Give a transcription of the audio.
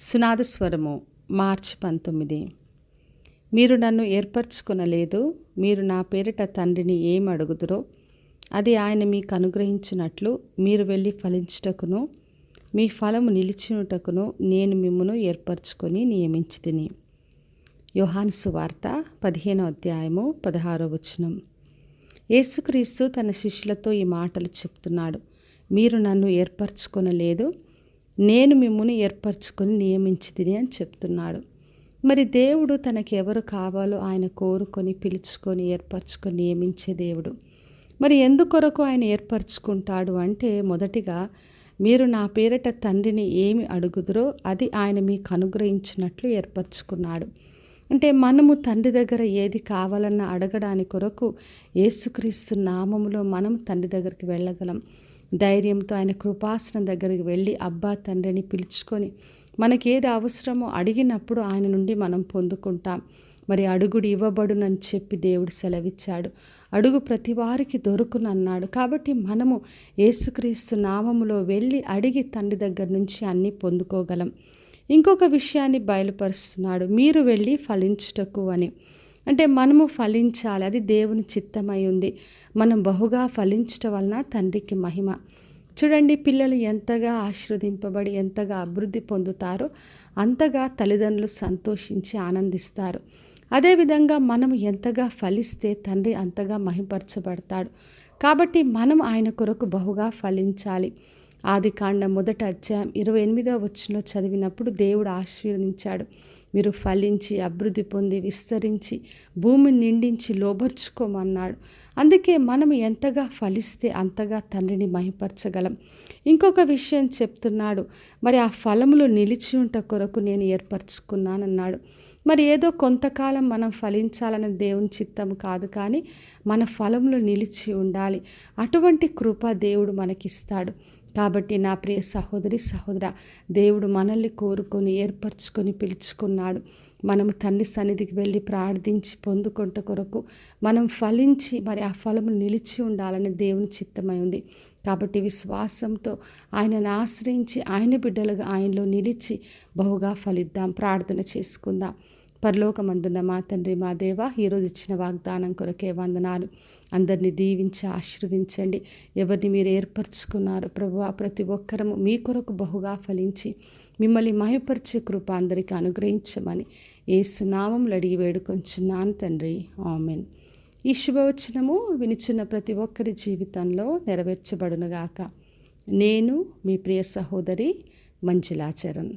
సునాద స్వరము మార్చి 19. మీరు నన్ను ఏర్పరచుకొనలేదు. మీరు నా పేరిట తండ్రిని ఏమి అడుగుదురో అది ఆయన మీకు అనుగ్రహించినట్లు మీరు వెళ్ళి ఫలించుటకును మీ ఫలము నిలిచినుటకును నేను మిమ్మును ఏర్పరచుకొని నియమించితిని. యోహాను సువార్త 15వ అధ్యాయము 16వ వచనం. యేసుక్రీస్తు తన శిష్యులతో ఈ మాటలు చెప్తున్నాడు. మీరు నన్ను ఏర్పరచుకొనలేదు, నేను మిమ్మును ఏర్పరచుకొని నియమించితిని అని చెప్తున్నాడు. మరి దేవుడు తనకి ఎవరు కావాలో ఆయన కోరుకొని పిలుచుకొని ఏర్పరచుకొని నియమించే దేవుడు. మరి ఎందుకొరకు ఆయన ఏర్పరచుకుంటాడు అంటే, మొదటిగా మీరు నా పేరిట తండ్రిని ఏమి అడుగుదురో అది ఆయన మీకు అనుగ్రహించినట్లు ఏర్పరచుకున్నాడు. అంటే మనము తండ్రి దగ్గర ఏది కావాలన్నా అడగడానికి కొరకు యేసుక్రీస్తు నామములో మనం తండ్రి దగ్గరికి వెళ్ళగలం. ధైర్యంతో ఆయన కృపాసనం దగ్గరికి వెళ్ళి అబ్బా తండ్రిని పిలుచుకొని మనకి ఏది అవసరమో అడిగినప్పుడు ఆయన నుండి మనం పొందుకుంటాం. మరి అడుగుడు ఇవ్వబడునని చెప్పి దేవుడు సెలవిచ్చాడు. అడుగు ప్రతి వారికి దొరుకునన్నాడు. కాబట్టి మనము యేసుక్రీస్తు నామములో వెళ్ళి అడిగి తండ్రి దగ్గర నుంచి అన్నీ పొందుకోగలం. ఇంకొక విషయాన్ని బయలుపరుస్తున్నాడు, మీరు వెళ్ళి ఫలించుటకు అని. అంటే మనము ఫలించాలి, అది దేవుని చిత్తమై ఉంది. మనం బహుగా ఫలించటం వలన తండ్రికి మహిమ. చూడండి, పిల్లలు ఎంతగా ఆశీర్వదింపబడి ఎంతగా అభివృద్ధి పొందుతారో అంతగా తల్లిదండ్రులు సంతోషించి ఆనందిస్తారు. అదేవిధంగా మనం ఎంతగా ఫలిస్తే తండ్రి అంతగా మహిమపరచబడతాడు. కాబట్టి మనం ఆయన కొరకు బహుగా ఫలించాలి. ఆదికాండం 1వ అధ్యాయం 28వ వచనంలో చదివినప్పుడు దేవుడు ఆశీర్వదించాడు. మీరు ఫలించి అభివృద్ధి పొంది విస్తరించి భూమిని నిండించి లోబర్చుకోమన్నాడు. అందుకే మనం ఎంతగా ఫలిస్తే అంతగా తండ్రిని మహిమపరచగలం. ఇంకొక విషయం చెప్తున్నాడు, మరి ఆ ఫలములు నిలిచి ఉంట కొరకు నేను ఏర్పరచుకున్నానన్నాడు. మరి ఏదో కొంతకాలం మనం ఫలించాలని దేవుని చిత్తం కాదు, కానీ మన ఫలములు నిలిచి ఉండాలి. అటువంటి కృప దేవుడు మనకిస్తాడు. కాబట్టి నా ప్రియ సహోదరి సహోదర, దేవుడు మనల్ని కోరుకొని ఏర్పరచుకొని పిలుచుకున్నాడు. మనము తండ్రి సన్నిధికి వెళ్ళి ప్రార్థించి పొందుకొంట కొరకు మనం ఫలించి మరి ఆ ఫలము నిలిచి ఉండాలని దేవుని చిత్తమై ఉంది. కాబట్టి విశ్వాసంతో ఆయనను ఆశ్రయించి ఆయన బిడ్డలుగా ఆయనలో నిలిచి బహుగా ఫలిద్దాం. ప్రార్థన చేసుకుందాం. పరలోకమందున్న మా తండ్రి మా దేవ, ఈరోజు ఇచ్చిన వాగ్దానం కొరకే వందనాలు. అందరినీ దీవించి ఆశీర్వదించండి. ఎవరిని మీరు ఏర్పరచుకున్నారు ప్రభువా, ప్రతి ఒక్కరము మీ కొరకు బహుగా ఫలించి మిమ్మల్ని మహిమపరిచే కృప అందరికీ అనుగ్రహించమని యేసు నామములో అడిగి వేడుకొంచున్నాను తండ్రి, ఆమేన్. ఈ శుభవచనము వినిచున్న ప్రతి ఒక్కరి జీవితంలో నెరవేర్చబడునుగాక. నేను మీ ప్రియ సహోదరి మంజులాచరణ్.